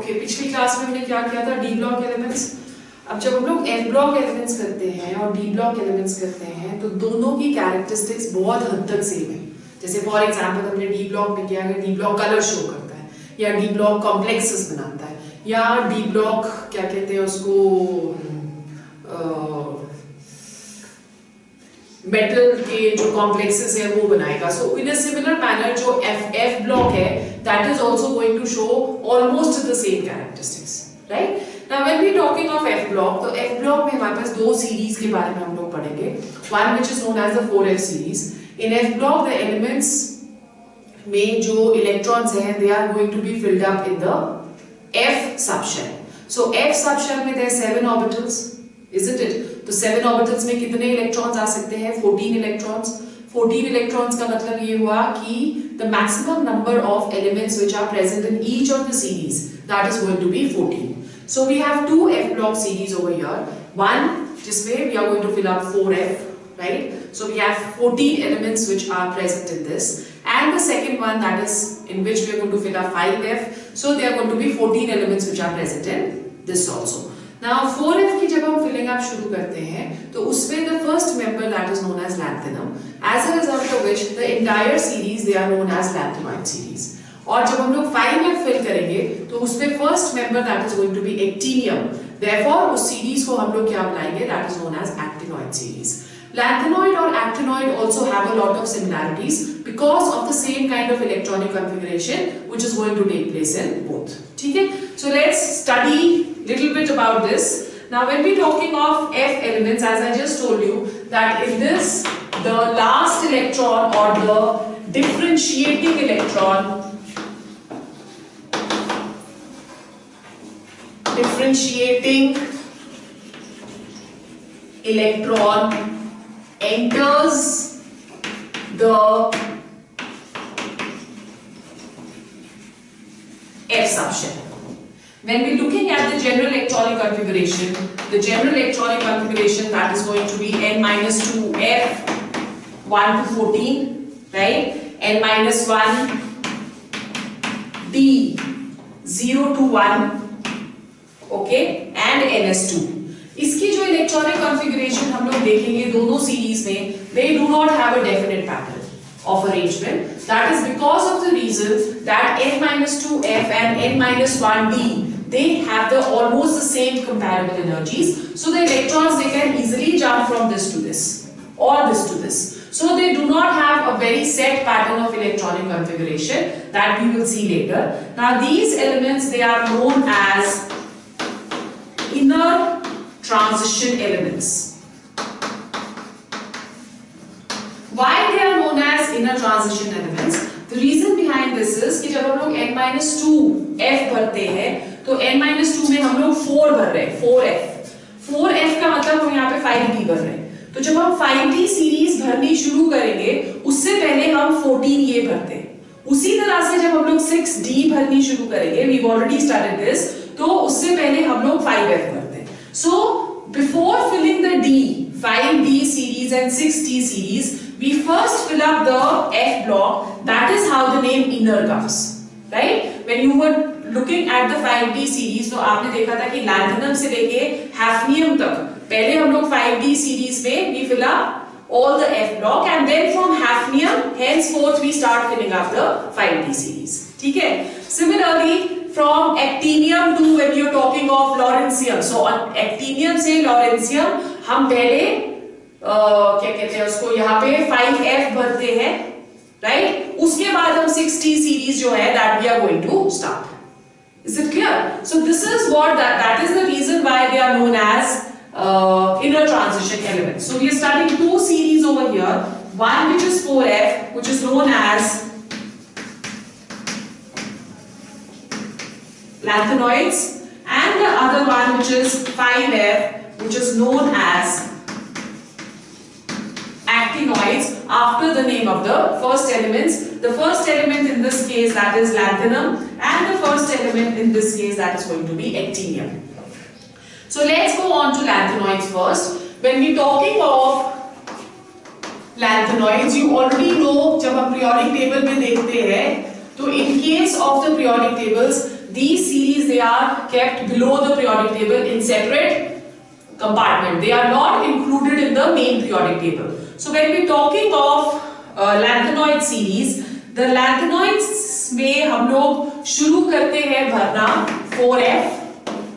Okay, पिछली class में हमने क्या किया था, डी ब्लॉक एलिमेंट्स। अब जब हम लोग एफ ब्लॉक एलिमेंट्स करते हैं और डी ब्लॉक एलिमेंट्स करते हैं तो दोनों की कैरेक्टरिस्टिक्स बहुत हद तक सेम है। जैसे फॉर एग्जांपल हमने डी ब्लॉक में किया, अगर डी ब्लॉक कलर शो करता है या डी ब्लॉक कॉम्प्लेक्सेस बनाता है या डी ब्लॉक क्या कहते हैं उसको मेटल के जो कॉम्प्लेक्सेस है वो बनाएगा। So in a similar manner जो एफ ब्लॉक है that is also going to show almost the same characteristics, right? Now when we talking of F block, तो एफ ब्लॉक में हमारे पास दो सीरीज के बारे में हम लोग पढ़ेंगे। One which is known as the 4f series. In F block the elements में जो इलेक्ट्रॉन्स हैं they are going to be filled up in the f subshell. So f subshell में there are 7 orbitals, isn't it? तो 7 orbitals में कितने electrons आ सकते हैं? 14 electrons. 14 electrons का मतलब ये हुआ कि the maximum number of elements which are present in each of the series that is going to be 14. So we have two f block series over here. One जिसमें we are going to fill up 4f, right? So we have 14 elements which are present in this, and the second one that is in which we are going to fill up 5f. So there are going to be 14 elements which are present in this also. Now 4f की जब हम filling up शुरू करते हैं तो उसमें the first member that is known as lanthanum, as a result of which the entire series they are known as lanthanoid series. और जब हम लोग 5f fill करेंगे तो उसमें first member that is going to be actinium. Therefore उस series को हम लोग क्या बुलाएंगे? That is known as actinoid series. Lanthanoid or actinoid also have a lot of similarities because of the same kind of electronic configuration which is going to take place in both. ठीक है? So let's study little bit about this. Now when we talking of F elements, as I just told you that in this the last electron or the differentiating electron enters the F subshell. When we looking at the general electronic configuration, that is going to be n minus 2 F 1 to 14, right? N minus 1 D 0 to 1, okay, and ns2. इसकी जो electronic configuration हम लोग देखेंगे दोनों series में, they do not have a definite pattern of arrangement. That is because of the reason that n minus 2f and n minus 1d they have the almost the same comparable energies. So the electrons they can easily jump from this to this or this to this. So they do not have a very set pattern of electronic configuration that we will see later. Now these elements they are known as inner transition elements. Why they are known as inner transition elements? The reason behind this is कि जब हम लोग n-2f भरते हैं तो n-2 में हम लोग 4 भर रहे हैं, 4f का मतलब हम यहाँ पे 5d भर रहे हैं। तो जब हम 5d सीरीज भरनी शुरू करेंगे उससे पहले हम 14 ये भरते हैं। उसी तरह से जब हम लोग 6d भरनी शुरू करेंगे, we've already started this, तो उससे पहले हम लोग 5f भरते हैं। So before filling the D, 5D series and 6D series, we first fill up the F block. That is how the name inner comes, right? When you were looking at the 5D series, तो आपने देखा था कि lanthanum से लेके hafnium तक पहले हम लोग 5D series में we fill up all the F block, and then from hafnium henceforth we start filling up the 5D series. ठीक है? Similarly, from actinium to when you are talking of lawrencium, so actinium से lawrencium हम पहले क्या कहते हैं उसको यहाँ पे 5f भरते हैं, right? उसके बाद हम 6d series जो है that we are going to start. Is it clear? So this is what that is the reason why they are known as inner transition elements. So we are starting two series over here. One which is 4f, which is known as lanthanoids, and the other one which is 5f, which is known as actinoids after the name of the first elements. The first element in this case that is lanthanum, and the first element in this case that is going to be actinium. So let's go on to lanthanoids first. When we talking of lanthanoids, you already know जब हम periodic table में देखते हैं तो in case of the periodic tables these series, they are kept below the periodic table in separate compartment. They are not included in the main periodic table. So when we talking of lanthanoid series, the lanthanoids में हम लोग शुरू करते हैं भरना 4f,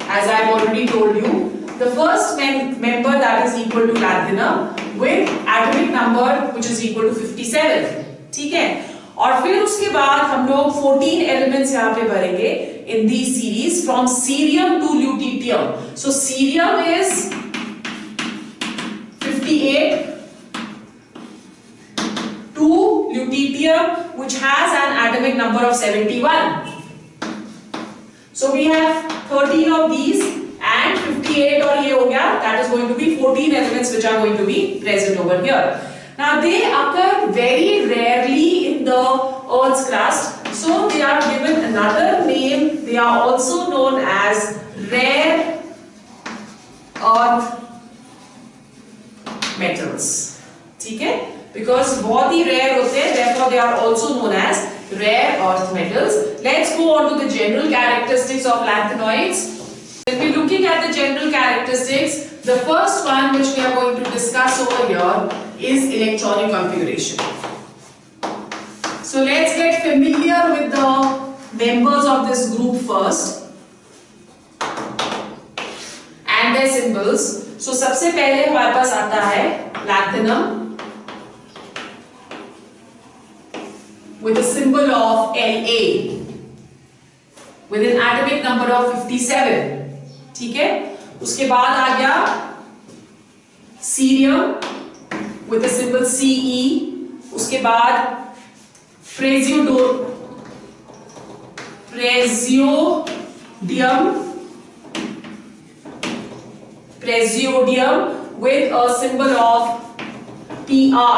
as I have already told you. The first member that is equal to lanthanum with atomic number which is equal to 57. ठीक है, और फिर उसके बाद हम लोग 14 elements यहाँ पे भरेंगे in these series from cerium to lutetium. So cerium is 58 to lutetium which has an atomic number of 71. So we have 13 of these and 58 और ये हो गया, that is going to be 14 elements which are going to be present over here. Now they occur very rarely in the Earth's crust, so they are given another name. They are also known as rare earth metals. ठीक है, because बहुत ही rare होते हैं, therefore they are also known as rare earth metals. Let's go on to the general characteristics of lanthanoids. If we're looking at the general characteristics, the first one which we are going to discuss over here is electronic configuration. So let's get familiar with the members of this group first and their symbols. So सबसे पहले हमारे पास आता है lanthanum with a symbol of La with an atomic number of 57. ठीक है, उसके बाद आ गया cerium with the symbol Ce, उसके बाद praseodymium with a symbol of Pr.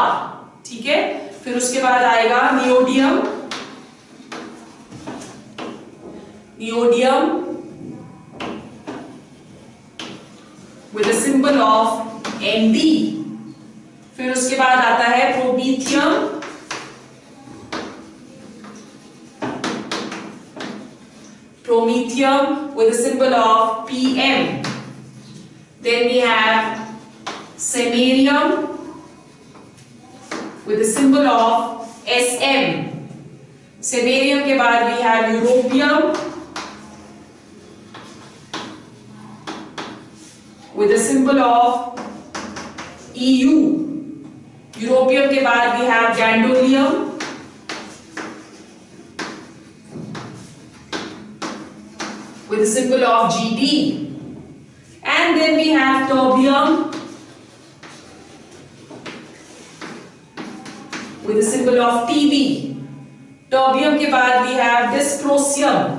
ठीक है, फिर उसके बाद आएगा neodymium with a symbol of Nd. फिर उसके बाद आता है promethium with a symbol of Pm. Then we have samarium with a symbol of Sm. Samarium के बाद we have europium with a symbol of Eu. Europium के बाद we have gadolinium with a symbol of Gd. And then we have terbium with a symbol of Tb. Terbium के बाद we have dysprosium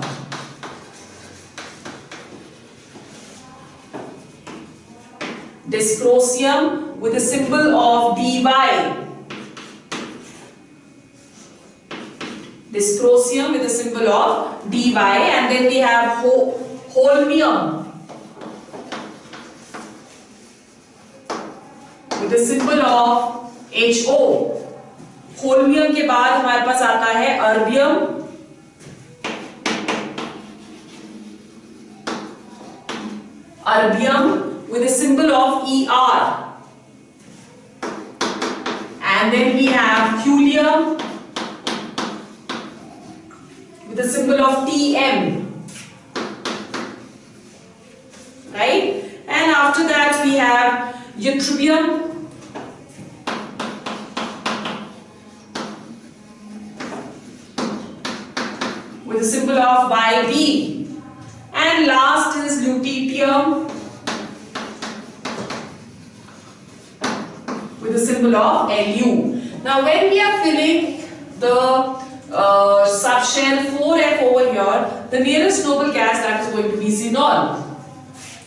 with a symbol of Dy. Dysprosium with a symbol of Dy. And then we have holmium with a symbol of Ho. Holmium के बाद हमारे पास आता है erbium with a symbol of Er. And then we have thulium with a symbol of Tm. Right? And after that we have yttrium with a symbol of Yb. And last is lutetium with a symbol of Lu. Now when we are filling the subshell 4f over here, the nearest noble gas, that is going to be xenon.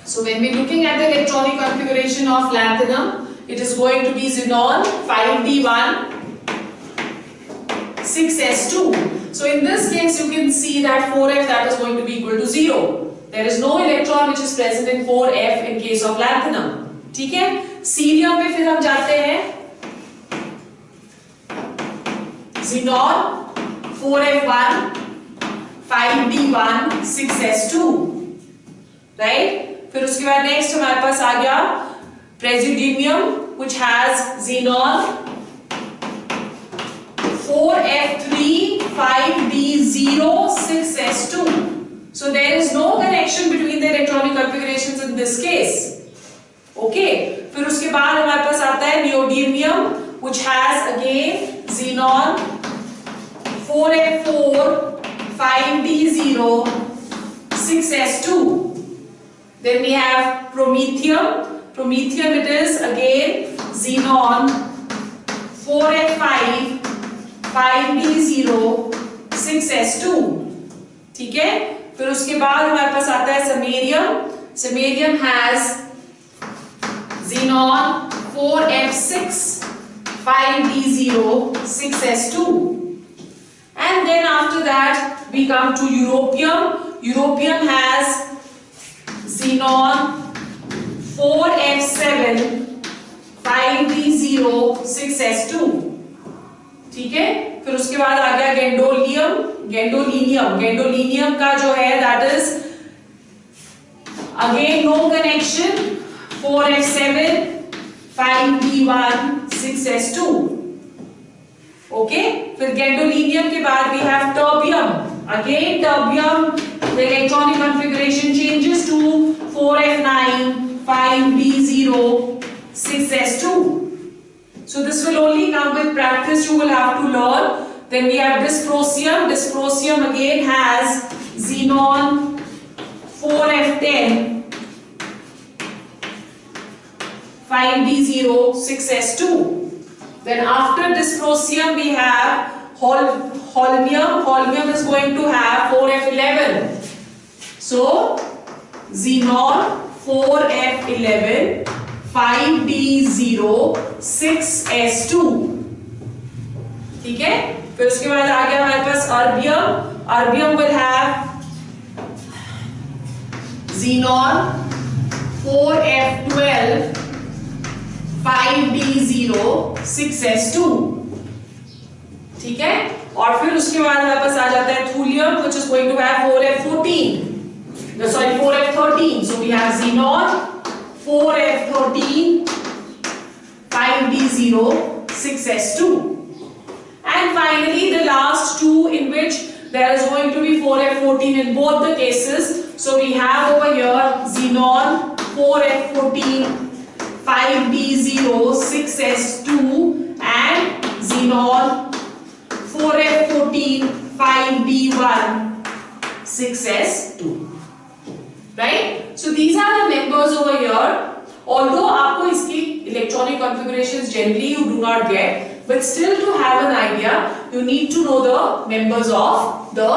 So when we are looking at the electronic configuration of lanthanum, it is going to be xenon 5d1 6s2. So in this case you can see that 4f, that is going to be equal to 0. There is no electron which is present in 4f in case of lanthanum. ठीक है, cerium पे फिर हम जाते हैं xenon 4f1 5d1 6s2, right. फिर उसके बाद नेक्स्ट हमारे पास आ गया presidium which has xenon 4f3 5d0 6s2. So there is no connection between the electronic configurations in this case. Okay. फिर उसके बाद हमारे पास आता है neodymium which has again xenon 4f4 5d0 6s2. Then we have promethium. Promethium it is again xenon 4f5 5d0 6s2. ठीक है। फिर उसके बाद हमारे पास आता है samarium. Samarium has xenon 4f6 5d0 6s2. And then after that we come to europium. Europium has xenon 4f7 5d0 6s2. ठीक है। फिर उसके बाद आ गया गैंडोलियम, गैंडोलिनियम। गैंडोलिनियम का जो है that is again no connection 4f7 5d1 6s2. Okay. फिर गैंडोलिनियम के बाद we have terbium. Again terbium the electronic configuration changes to 4f9 5d0 6s2. So this will only come with practice, you will have to learn. Then we have dysprosium. Dysprosium again has xenon 4f10 5d0 6s2. Then after dysprosium we have holmium. Holmium is going to have 4f11. So xenon 4f11 5d0 6s2. ठीक है। फिर उसके बाद आ गया हमारे पास erbium. Erbium will have xenon 4f12 5d0 6s2. ठीक है। और फिर उसके बाद हमारे पास आ जाता है thulium which is going to have 4f14. No, sorry, 4f13. So we have xenon 4f13 5d0 6s2. And finally the last two in which there is going to be 4f14 in both the cases. So we have over here xenon 4f14 5d0 6s2 and xenon 4f14 5d1 6s2. Right? So these are the members over here. Although आपको इसकी electronic configurations generally you do not get, but still to have an idea, you need to know the members of the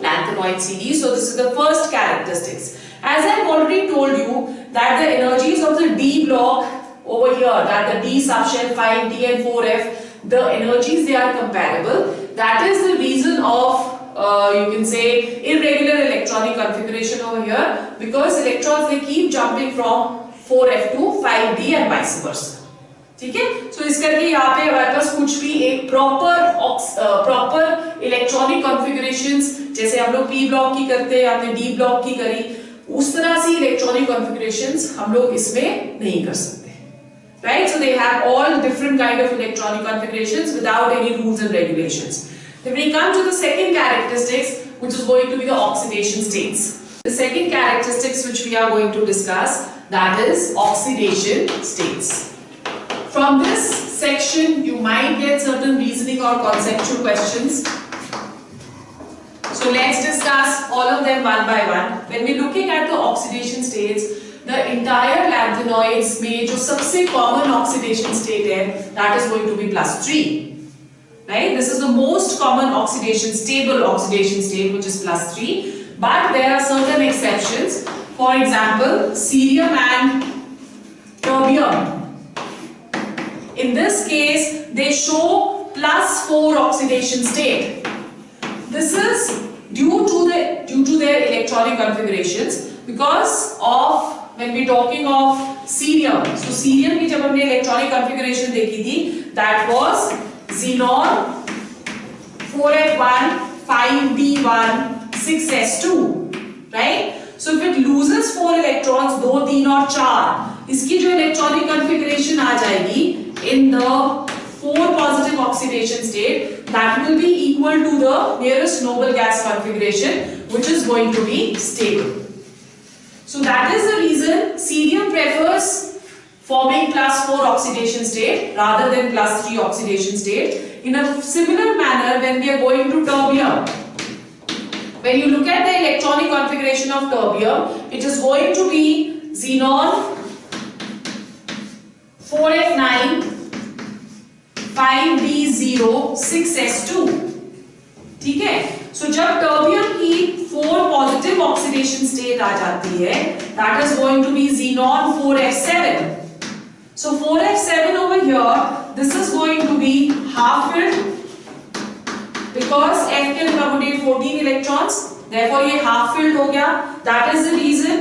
lanthanoid series. So this is the first characteristics. As I have already told you that the energies of the D block over here, that the D subshell 5D and 4F, the energies they are comparable. That is the reason of you can say irregular electronic configuration over here, because electrons they keep jumping from 4f to 5d and vice versa. ठीक है। सो इस करके यहाँ पे हमारे पास कुछ भी एक प्रॉपर इलेक्ट्रॉनिक कॉन्फ़िगरेशंस जैसे हम लोग p ब्लॉक की करते हैं, आपने d ब्लॉक की करी, उस तरह से इलेक्ट्रॉनिक कॉन्फ़िगरेशंस हम लोग इसमें नहीं कर सकते, right? So they have all different kind of electronic configurations without any rules and regulations. Then we come to the second characteristics, which is going to be the oxidation states. The second characteristics which we are going to discuss, that is oxidation states. From this section, you might get certain reasoning or conceptual questions. So let's discuss all of them one by one. When we're looking at the oxidation states, the entire lanthanoids में जो सबसे common oxidation state है, that is going to be +3. Right? This is the most common oxidation, stable oxidation state, which is +3. But there are certain exceptions. For example, cerium and terbium. In this case, they show +4 oxidation state. This is due to their electronic configurations because of when we talking of cerium. So cerium की जब हमने electronic configuration देखी थी, that was xenon 4f1 5d1 6s2, right? So if it loses 4 electrons, 2, 3 और 4, इसकी जो electronic configuration आ जाएगी in the 4 positive oxidation state, that will be equal to the nearest noble gas configuration, which is going to be stable. So that is the reason cerium prefers forming +4 oxidation state rather than +3 oxidation state. In a similar manner, when we are going to terbium, when you look at the electronic configuration of terbium, it is going to be xenon 4f9 5d0 6s2, ठीक है? So जब terbium की 4 positive oxidation state आ जाती है, that is going to be xenon 4f7. So 4f7 over here, this is going to be half filled because f can accommodate 14 electrons. Therefore ये half filled हो गया. That is the reason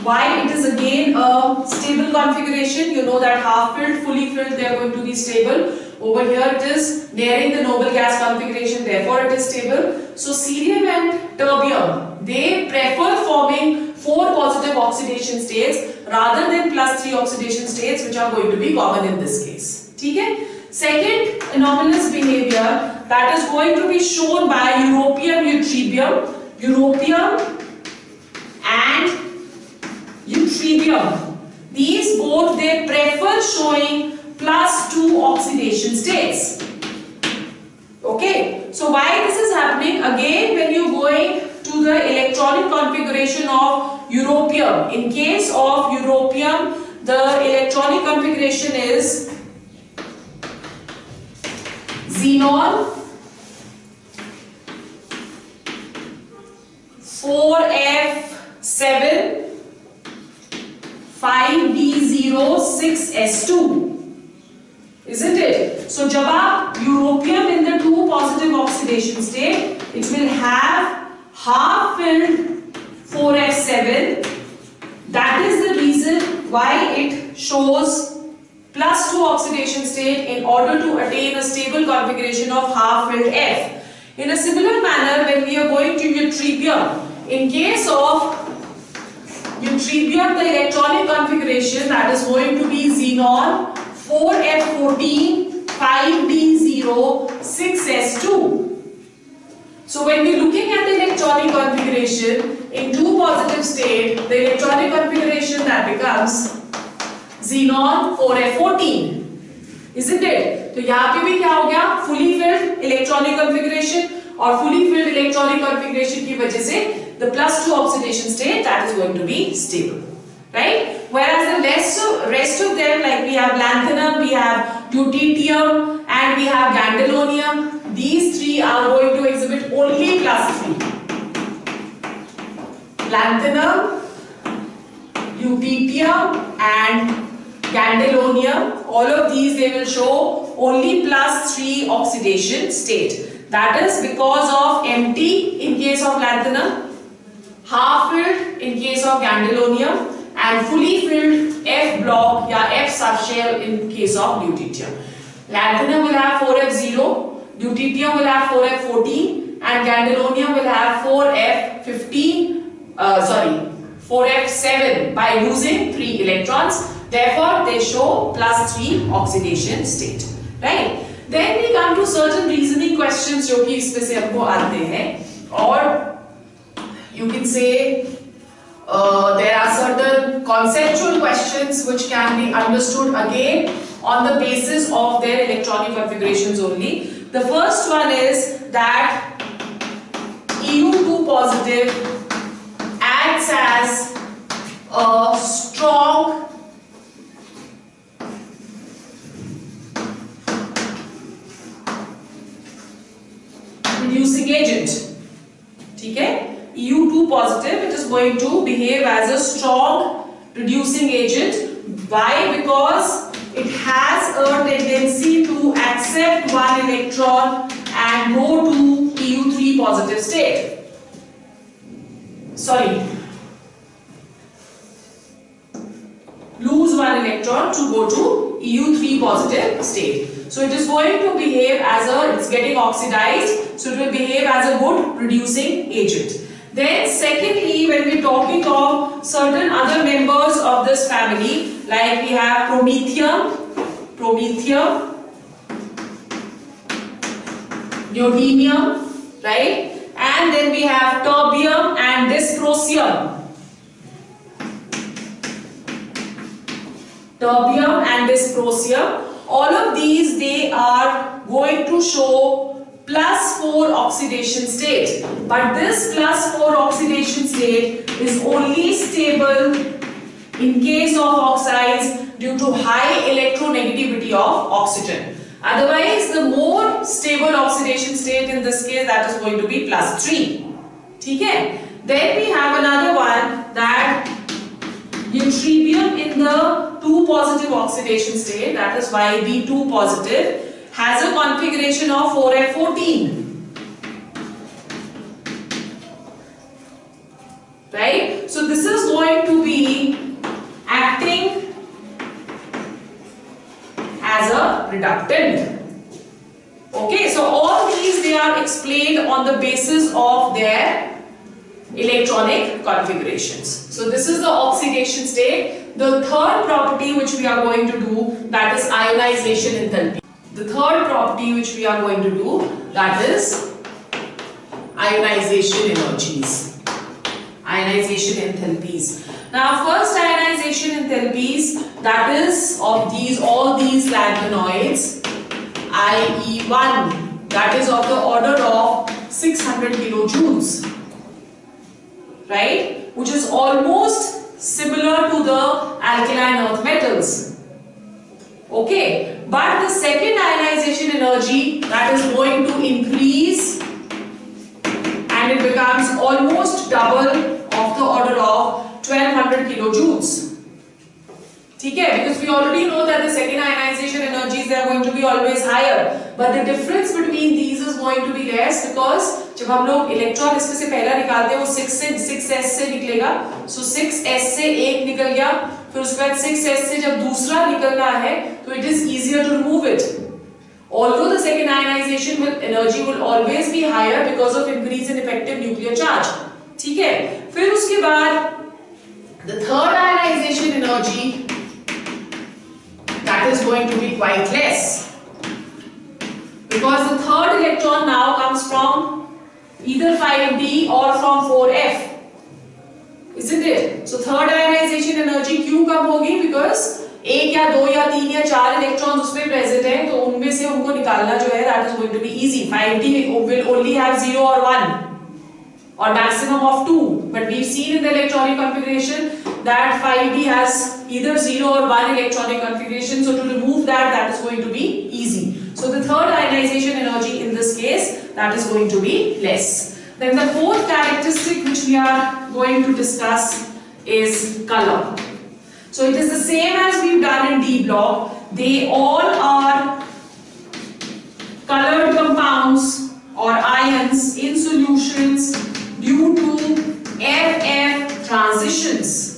why it is again a stable configuration. You know that half filled, fully filled, they are going to be stable. Over here it is nearing the noble gas configuration, therefore it is stable. So cerium and terbium, they prefer forming 4 positive oxidation states rather than +3 oxidation states, which are going to be common in this case. ठीक है? Second anomalous behavior that is going to be shown by europium ytterbium. Europium and ytterbium, these both they prefer showing +2 oxidation states. Okay, so why this is happening? Again, when you going to the electronic configuration of europium, in case of europium, the electronic configuration is xenon 4f7 5d0 6s2, isn't it? So जब आप europium in the 2 positive oxidation state, it will have half filled 4f7. That is the reason why it shows +2 oxidation state in order to attain a stable configuration of half filled F. In a similar manner, when we are going to ytterbium, in case of ytterbium, the electronic configuration that is going to be xenon 4f14 5d0 6s2. So when we are looking at the electronic configuration in 2 positive state, the electronic configuration that becomes xenon 4f14, isn't it? तो यहाँ पे भी क्या हो गया? Fully filled electronic configuration, और fully filled electronic configuration की वजह से the +2 oxidation state that is going to be stable, right? Whereas the rest of them, like we have lanthanum, we have lutetium, and we have gadolinium, these three are going to exhibit only +3. Lanthanum, lutetium, and gadolinium, all of these they will show only +3 oxidation state. That is because of empty in case of lanthanum, half filled in case of gadolinium, and fully filled F block या F subshell in case of lutetium. Lanthanum will have 4f0, lutetium will have 4f14, and gadolinium will have 4f7 by losing 3 electrons. Therefore, they show +3 oxidation state, right? Then we come to certain reasoning questions जो कि इसमें से हमको आते हैं, और you can say there are certain conceptual questions which can be understood again on the basis of their electronic configurations only. The first one is that EU2 positive acts as a strong reducing agent. ठीक है? EU2 positive, it is going to behave as a strong reducing agent. Why? Because it has a tendency to accept 1 electron and go to EU3 positive state. Sorry. Lose 1 electron to go to EU3 positive state. So it is going to behave as a, it's getting oxidized, so it will behave as a good reducing agent. Then secondly, when we're talking of certain other members of this family, like we have promethium, neodymium, right? And then we have terbium and dysprosium. Terbium and dysprosium. All of these, they are going to show +4 oxidation state. But this +4 oxidation state is only stable in case of oxides due to high electronegativity of oxygen. Otherwise, the more stable oxidation state in this case, that is going to be +3. Okay? Then we have another one, that yttrium in the 2 positive oxidation state, that is YB2 positive, has a configuration of 4F14. Right? So this is going to be acting as a reductant. Okay, so all these, they are explained on the basis of their electronic configurations. So this is the oxidation state. The third property which we are going to do, that is ionization enthalpy. The third property which we are going to do, that is ionization energies. Ionization enthalpies. Now first ionization enthalpies, that is of these, all these lanthanoids, IE1, that is of the order of 600 kilojoules, right? Which is almost similar to the alkaline earth metals. Okay, but the second ionization energy, that is going to increase and it becomes almost double of the order of 1200 kilojoules. Okay, because we already know that the second ionization energies, they are going to be always higher, but the difference between these is going to be less, because जब हम लोग electron इसमें से पहला निकालते हैं वो 6s से निकलेगा, so 6s से एक निकल गया, फिर उसके बाद 6s से जब दूसरा निकलना है तो it is easier to remove it. Although the second ionization energy will always be higher because of increase in effective nuclear charge. ठीक है, फिर उसके बाद the third ionization energy, that is going to be quite less, because the third electron now comes from either 5d or from 4f, isn't it? So third ionization energy क्यों कम होगी? Because एक या दो या तीन या चार इलेक्ट्रॉन्स उसमें प्रेजेंट हैं, तो उनमें से उनको निकालना जो है, that is going to be easy. 5d will only have 0 or 1 or maximum of 2, but we've seen in the electronic configuration that 5d has either 0 or 1 electronic configuration, so to remove that, that is going to be easy. So the third ionization energy in this case, that is going to be less. Then the fourth characteristic which we are going to discuss is color. So it is the same as we've done in D block. They all are colored compounds or ions in solutions due to FF transitions.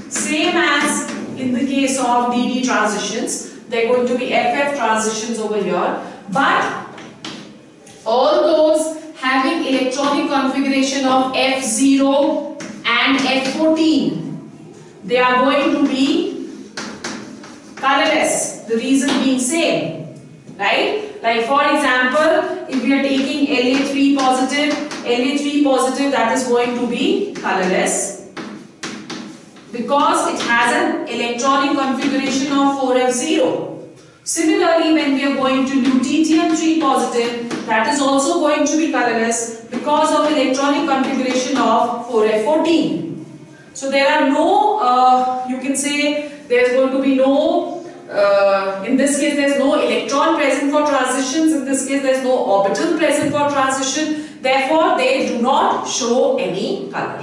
Same as in the case of DD transitions, they're going to be FF transitions over here. But all those having electronic configuration of F0 and F14, they are going to be colorless. The reason being same, right? Like for example, if we are taking La3 positive, that is going to be colorless because it has an electronic configuration of 4f0. Similarly, when we are going to lutetium-3 positive, that is also going to be colorless because of electronic configuration of 4f14. So there are no, you can say there is going to be no, in this case there is no electron present for transitions, in this case there is no orbital present for transition, therefore they do not show any color.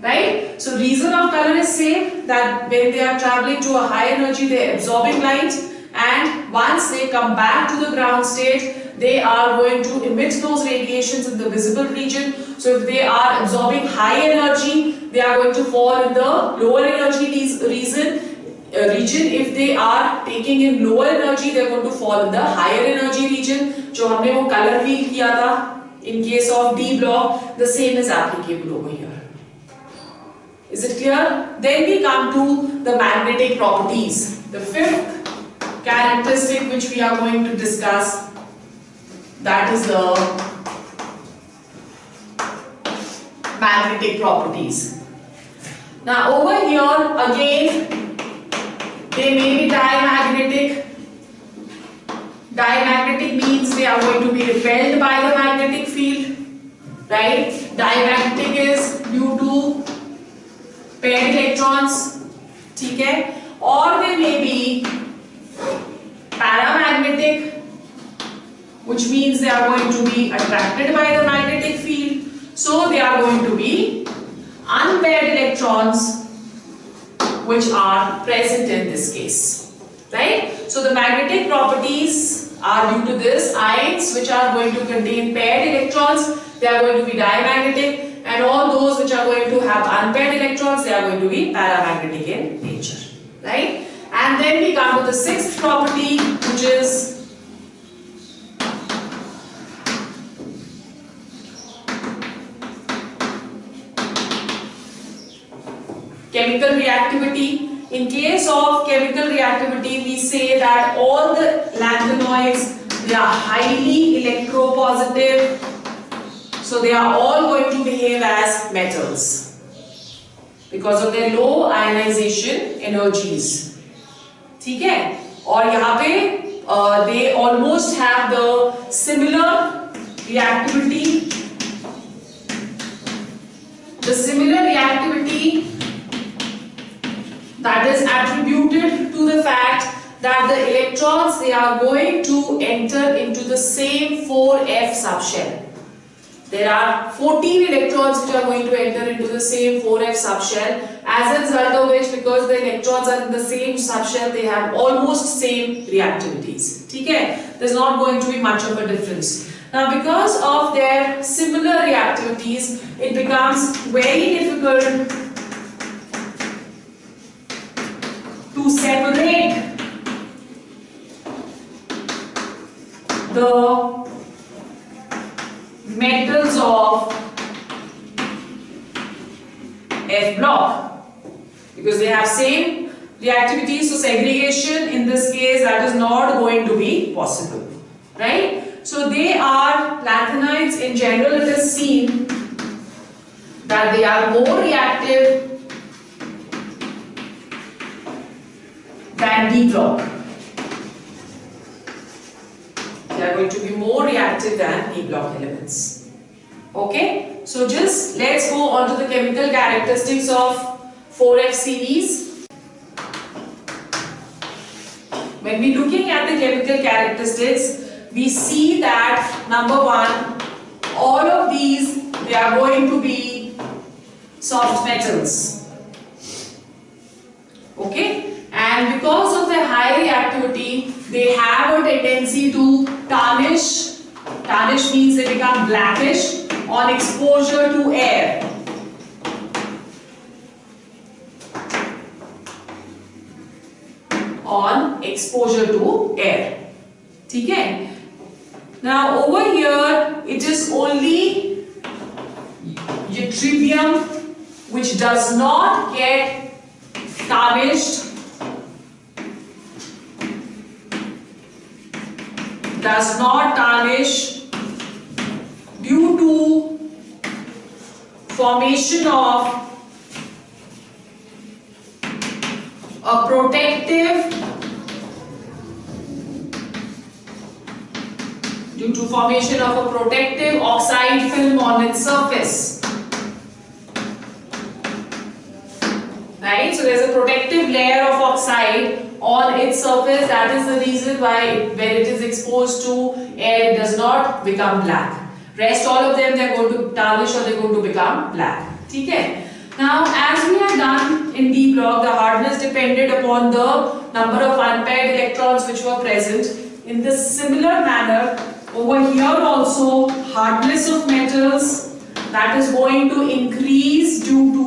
Right? So reason of color is same, that when they are traveling to a high energy, they are absorbing light, and once they come back to the ground state, they are going to emit those radiations in the visible region. So if they are absorbing high energy, they are going to fall in the lower energy region. If they are taking in lower energy, they are going to fall in the higher energy region. जो हमने वो color feel किया था In case of D block, the same is applicable over here. Is it clear? Then we come to the magnetic properties. The fifth characteristic which we are going to discuss, that is the magnetic properties. Now over here again, they may be diamagnetic. Diamagnetic means they are going to be repelled by the magnetic field, right? Diamagnetic is due to paired electrons, okay? Or they may be paramagnetic, which means they are going to be attracted by the magnetic field. So they are going to be unpaired electrons which are present in this case, right? So the magnetic properties are due to this. Ions which are going to contain paired electrons, they are going to be diamagnetic, and all those which are going to have unpaired electrons, they are going to be paramagnetic in nature, right? And then we come to the sixth property, which is chemical reactivity. In case of chemical reactivity, we say that all the lanthanoids, they are highly electropositive, so they are all going to behave as metals because of their low ionization energies. ठीक है? और यहाँ पे they almost have the similar reactivity. The similar reactivity that is attributed to the fact that the electrons, they are going to enter into the same 4f subshell. There are 14 electrons which are going to enter into the same 4f subshell, as a result of which, because the electrons are in the same subshell, they have almost same reactivities. Okay? There's not going to be much of a difference. Now because of their similar reactivities, it becomes very difficult to separate the metals of F block because they have same reactivity, so segregation in this case, that is not going to be possible, right? So they are lanthanides. In general, it is seen that they are more reactive than D block. They are going to be more reactive than D block elements. Okay, so just let's go on to the chemical characteristics of 4F series. When we looking at the chemical characteristics, we see that number one, all of these, they are going to be soft metals. Okay, and because of their high reactivity, they have a tendency to tarnish. Tarnish means they become blackish on exposure to air. On exposure to air. Okay? Now over here, it is only yttrium which does not get tarnished. Does not tarnish due to formation of a protective oxide film on its surface. Right? So there's a protective layer of oxide on its surface. That is the reason why when it is exposed to air, it does not become black. Rest all of them, they are going to tarnish or they are going to become black. Okay? Now as we have done in D block, the hardness depended upon the number of unpaired electrons which were present. In the similar manner, over here also, hardness of metals, that is going to increase due to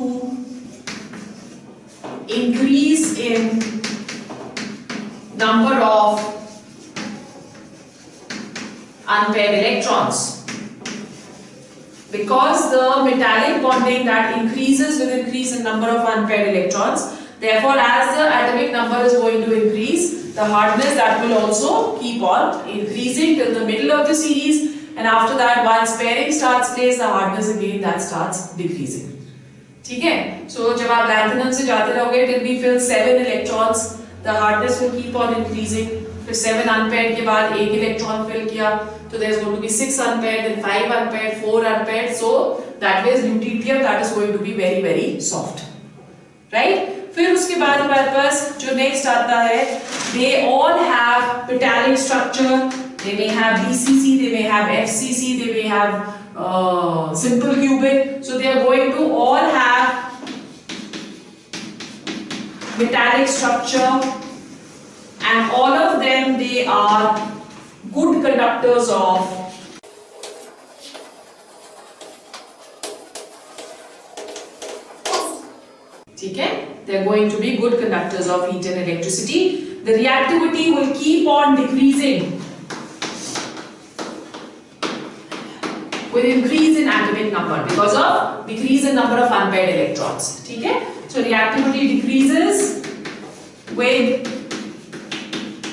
increase in number of unpaired electrons. because the metallic bonding that increases with increase in number of unpaired electrons. Therefore, as the atomic number is going to increase, the hardness that will also keep on increasing till the middle of the series, and after that once pairing starts place, the hardness again that starts decreasing. ठीक है? So जब आप lanthanum से जाते रहोगे till we fill 7 electrons, the hardness will keep on increasing. फिर 7 unpaired के बाद 1 electron fill किया, so there is going to be 6 unpaired, then 5 unpaired, 4 unpaired. So that way lutetium that is going to be very very soft, right? फिर उसके बाद हमारे पास जो next आता है, they all have metallic structure. They may have BCC, they may have FCC, they may have simple qubit. So they are going to all have metallic structure, and all of them they are good conductors of they are going to be good conductors of heat and electricity. The reactivity will keep on decreasing with increase in atomic number because of decrease in number of unpaired electrons. ठीक है? So reactivity decreases with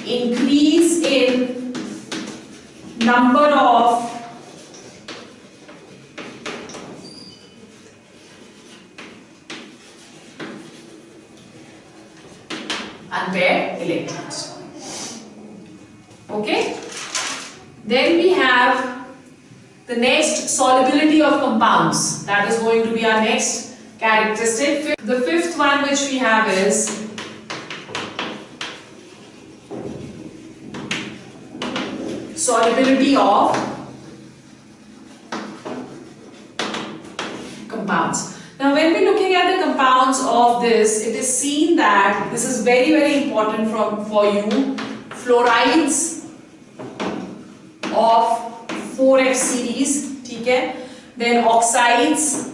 increase in number of unpaired electrons. Okay? Then we have the next, solubility of compounds. That is going to be our next characteristic. The fifth one which we have is solubility of compounds. Now when we are looking at the compounds of this, it is seen that this is very very important for you. Fluorides of 4F series, ठीक है? Then oxides,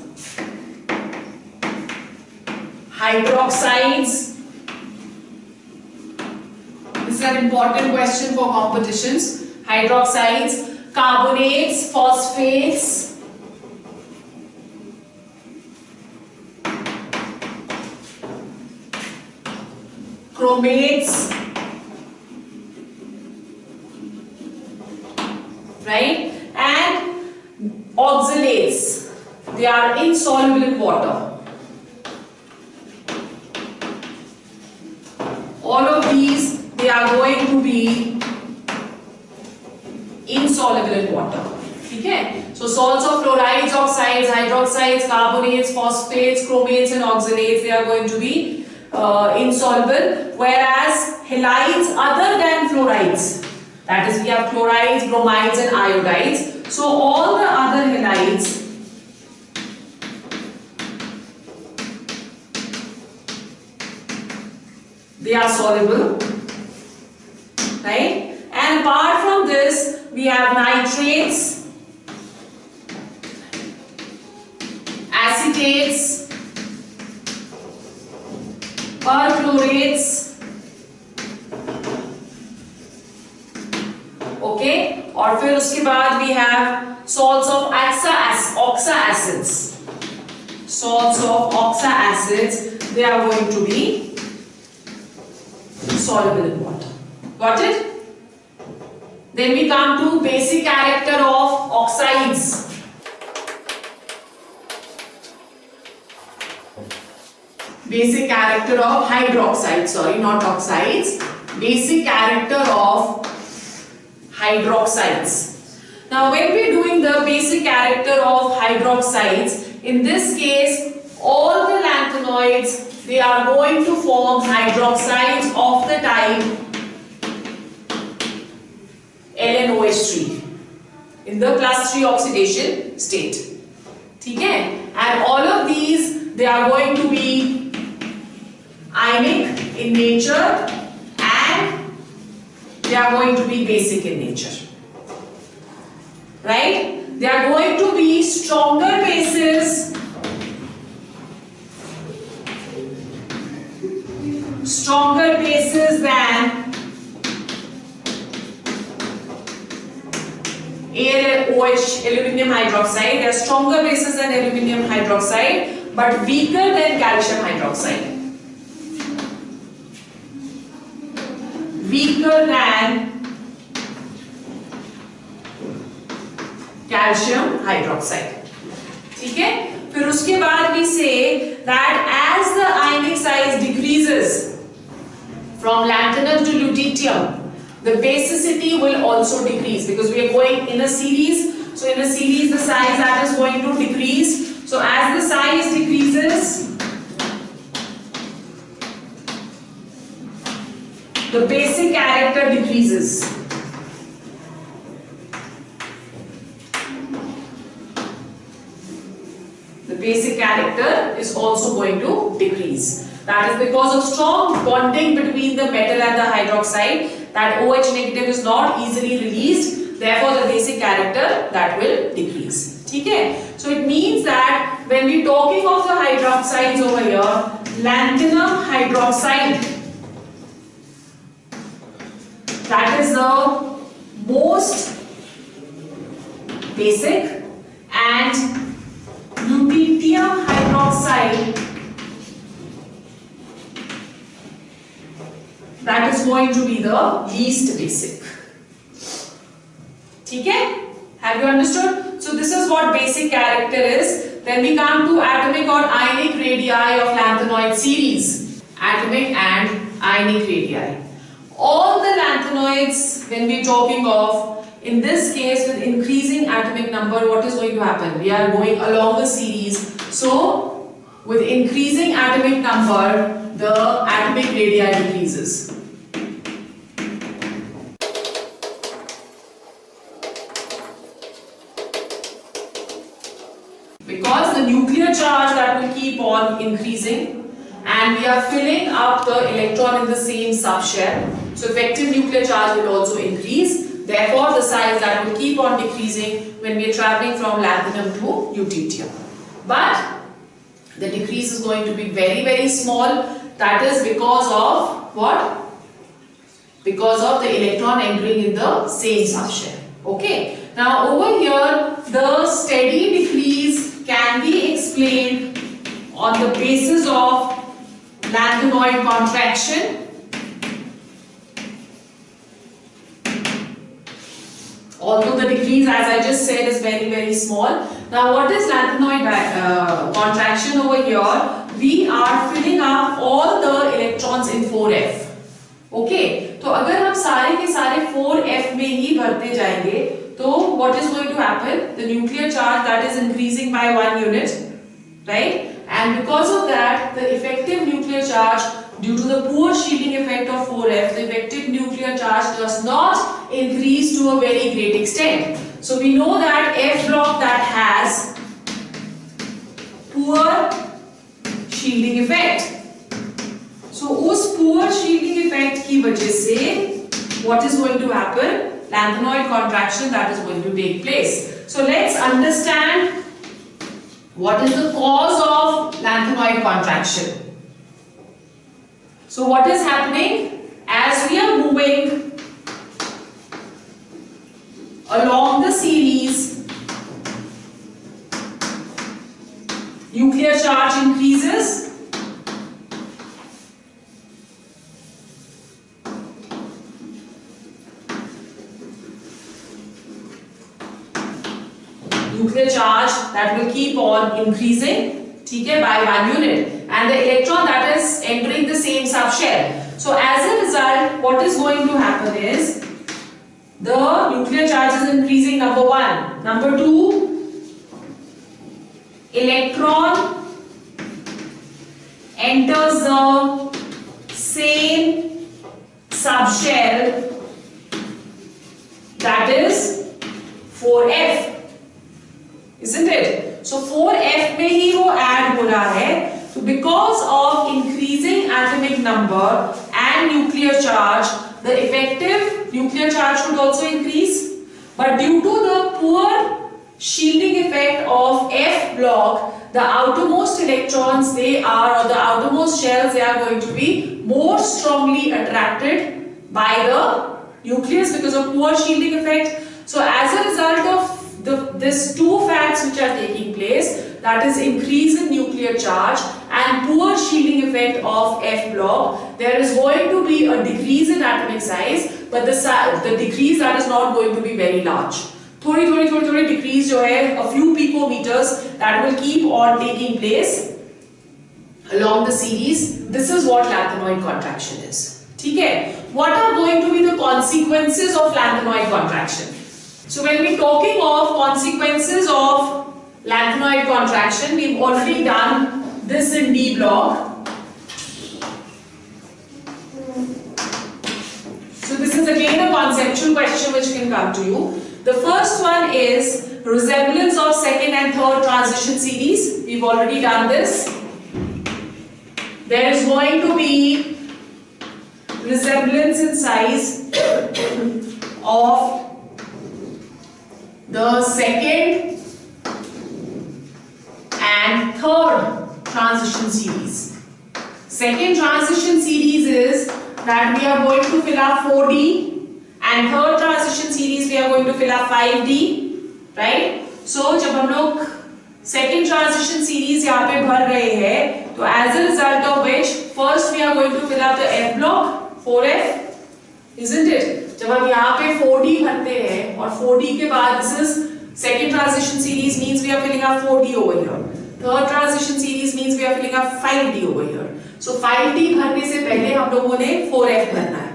hydroxides. This is an important question for competitions. Hydroxides, carbonates, phosphates, chromates, right? And oxalates, they are insoluble in water. All of these, they are going to be insoluble in water. ठीक है? So salts of fluorides, oxides, hydroxides, carbonates, phosphates, chromates and oxalates, they are going to be insoluble, whereas halides other than fluorides, that is we have chlorides, bromides and iodides. So all the other halides they are soluble, right? And apart from this we have nitrates, acetates, perchlorates, okay? और फिर उसके बाद we have salts of oxa acids. Salts of oxa acids, they are going to be soluble in water. Got it? Then we come to basic character of oxides. Basic character of hydroxides, sorry, not oxides. Basic character of hydroxides. Now when we are doing the basic character of hydroxides, in this case all the lanthanoids, they are going to form hydroxides of the type LNOH3 in the +3 oxidation state. ठीक है? And all of these, they are going to be ionic in nature and they are going to be basic in nature. Right? They are going to be stronger bases, than OH, aluminium hydroxide. They are stronger bases than aluminium hydroxide, but weaker than calcium hydroxide. Weaker than calcium hydroxide. ठीक है? फिर उसके बाद we say that as the ionic size decreases from lanthanum to lutetium, the basicity will also decrease because we are going in a series. So in a series, the size that is going to decrease. So as the size decreases, the basic character decreases. The basic character is also going to decrease. That is because of strong bonding between the metal and the hydroxide, that OH negative is not easily released. Therefore, the basic character that will decrease. Okay? So it means that when we talking of the hydroxides over here, lanthanum hydroxide, that is the most basic, and lutetium hydroxide, that is going to be the least basic. Okay? Have you understood? So this is what basic character is. Then we come to atomic or ionic radii of lanthanoid series. Atomic and ionic radii. All the lanthanoids, when we are talking of, in this case with increasing atomic number, what is going to happen? We are going along a series. So with increasing atomic number, the atomic radii decreases. Because the nuclear charge that will keep on increasing, and we are filling up the electron in the same subshell, so effective nuclear charge will also increase. Therefore, the size that will keep on decreasing when we are traveling from lanthanum to lutetium. But the decrease is going to be very, very small. That is because of what? Because of the electron entering in the same subshell. Okay. Now over here, the steady decrease can be explained on the basis of lanthanoid contraction. Although the decrease, as I just said, is very, very small. Now what is lanthanoid contraction over here? We are filling up all the electrons in 4f. Okay, तो अगर हम सारे के सारे 4f में ही भरते जाएंगे, तो what is going to happen? The nuclear charge that is increasing by 1 unit, right? And because of that, the effective nuclear charge, due to the poor shielding effect of 4f, the effective nuclear charge does not increase to a very great extent. So we know that F block that has poor shielding effect. So उस poor shielding effect की वजह से what is going to happen? Lanthanoid contraction that is going to take place. So let's understand what is the cause of lanthanoid contraction. So what is happening? As we are moving along the series, nuclear charge increases. Nuclear charge that will keep on increasing, okay, by 1 unit, and the electron that is entering the same subshell. So as a result, what is going to happen is the nuclear charge is increasing, number 1. Number 2, electron enters the same subshell, that is 4f. Isn't it? So 4f में ही वो add हो रहा है. So because of increasing atomic number and nuclear charge, the effective nuclear charge should also increase. But due to the poor shielding effect of F block, the outermost electrons, they are, or the outermost shells, they are going to be more strongly attracted by the nucleus because of poor shielding effect. So as a result of the these two facts which are taking place, that is increase in nuclear charge and poor shielding effect of F block, there is going to be a decrease in atomic size, but the decrease that is not going to be very large. थोड़ी decrease जो है, a few picometers, that will keep on taking place along the series. This is what lanthanoid contraction is. ठीक है? What are going to be the consequences of lanthanoid contraction? So when we are talking of consequences of lanthanoid contraction, we've already done this in D block. So this is again a conceptual question which can come to you. The first one is resemblance of second and third transition series. We've already done this. There is going to be resemblance in size of the second and third transition series. Second transition series is that we are going to fill up 4D, and third transition series we are going to fill up 5D, right? So जब हम लोग second transition series यहाँ पे भर रहे हैं, तो as a result of which first we are going to fill up the F block 4F, isn't it? जब हम यहाँ पे 4D भरते हैं और 4D के बाद this is second transition series means we are filling up 4D over here. Third transition series means we are filling up 5D over here. So 5D भरने से पहले हम लोगों ने 4F भरना है.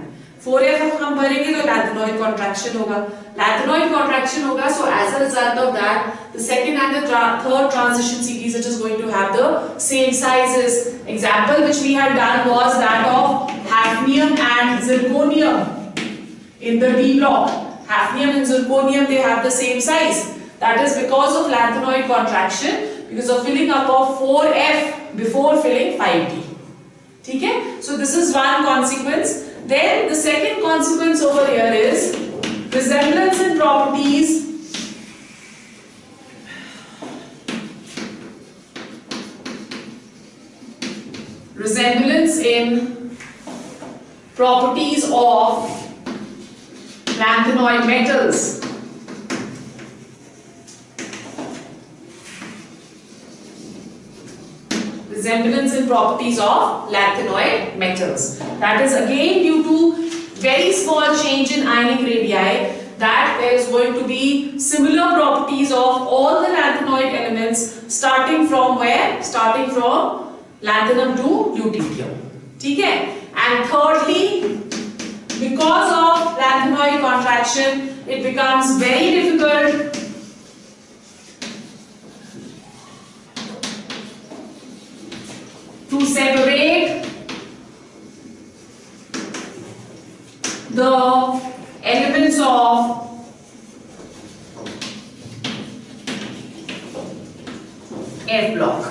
4F हम भरेंगे तो lanthanoid contraction होगा. Lanthanoid contraction होगा, so as a result of that, the second and the third transition series it is going to have the same sizes. Example which we had done was that of hafnium and zirconium. In the D block, hafnium and zirconium, they have the same size. That is because of lanthanoid contraction, because of filling up of 4F before filling 5D. Okay? So this is one consequence. Then the second consequence over here is resemblance in properties of lanthanoid metals. Resemblance in properties of lanthanoid metals. That is again due to very small change in ionic radii, that there is going to be similar properties of all the lanthanoid elements starting from where? Starting from lanthanum to lutetium. Okay? And thirdly, because of lanthanoid contraction, it becomes very difficult to separate the elements of F block,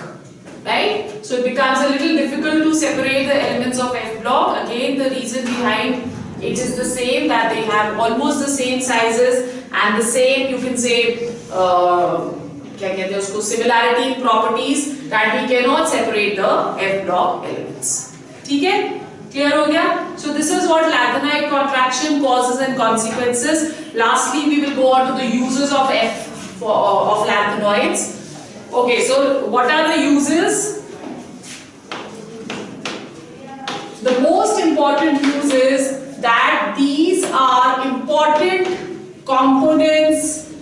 right? So it becomes a little difficult to separate the elements of F block. Again, the reason behind it is the same, that they have almost the same sizes and the same, you can say, क्या कहते हैं उसको, similarity in properties, that we cannot separate the F block elements. ठीक है? Clear हो गया? So this is what lanthanoid contraction causes and consequences. Lastly, we will go on to the uses of of lanthanoids. Okay, so what are the uses? The most important use is that these are important components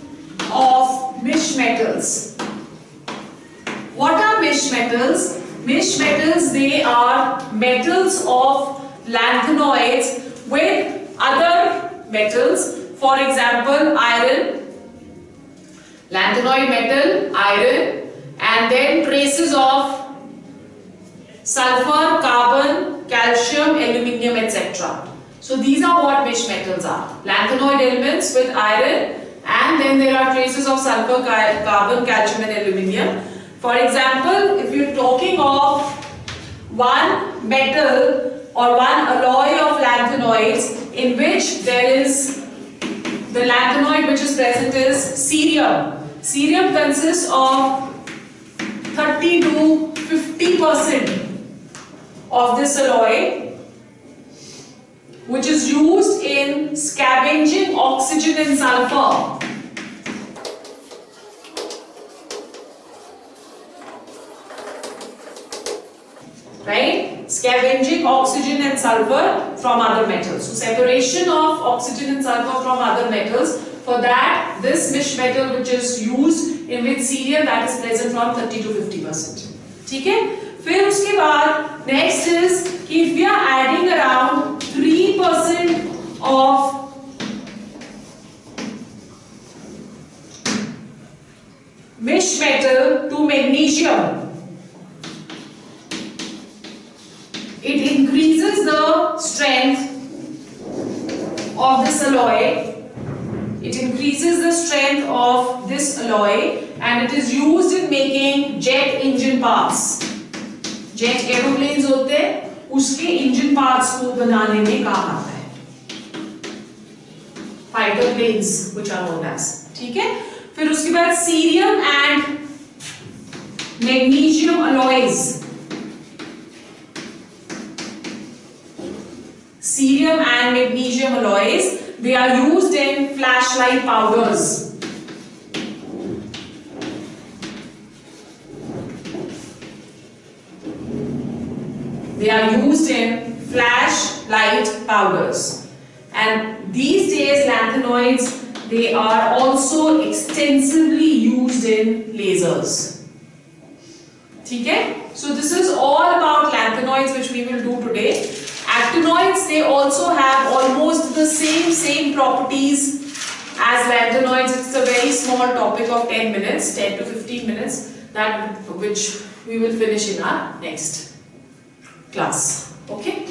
of mish metals. What are mish metals? Mish metals, they are metals of lanthanoids with other metals. For example, iron, lanthanoid metal, iron, and then traces of sulfur, carbon, calcium, aluminium, etc. So these are what mish metals are. Lanthanoid elements with iron, and then there are traces of sulfur, carbon, calcium and aluminium. For example, if you are talking of one metal or one alloy of lanthanoids in which there is the lanthanoid which is present is cerium. Cerium consists of 30 to 50% of this alloy, which is used in scavenging oxygen and sulfur. right? Scavenging oxygen and sulfur from other metals. So separation of oxygen and sulfur from other metals. For that, this mish metal which is used in with cerium, that is present from 30 to 50%. ठीक है? फिर उसके बाद next is कि if we are adding around 3% of mish metal to magnesium, it increases the strength of this alloy. It increases the strength of this alloy and it is used in making jet engine parts. Jet aeroplanes होते हैं, उसके engine parts को बनाने में काम आता है. Fighter planes which are known as. ठीक है? फिर उसके बाद cerium and magnesium alloys. Cerium and magnesium alloys, they are used in flashlight powders. They are used in flashlight powders. And these days lanthanoids, they are also extensively used in lasers. Okay? So this is all about lanthanoids which we will do today. Actinoids, they also have almost the same properties as lanthanoids. It's a very small topic of 10 minutes, 10 to 15 minutes, that which we will finish in our next class. Okay?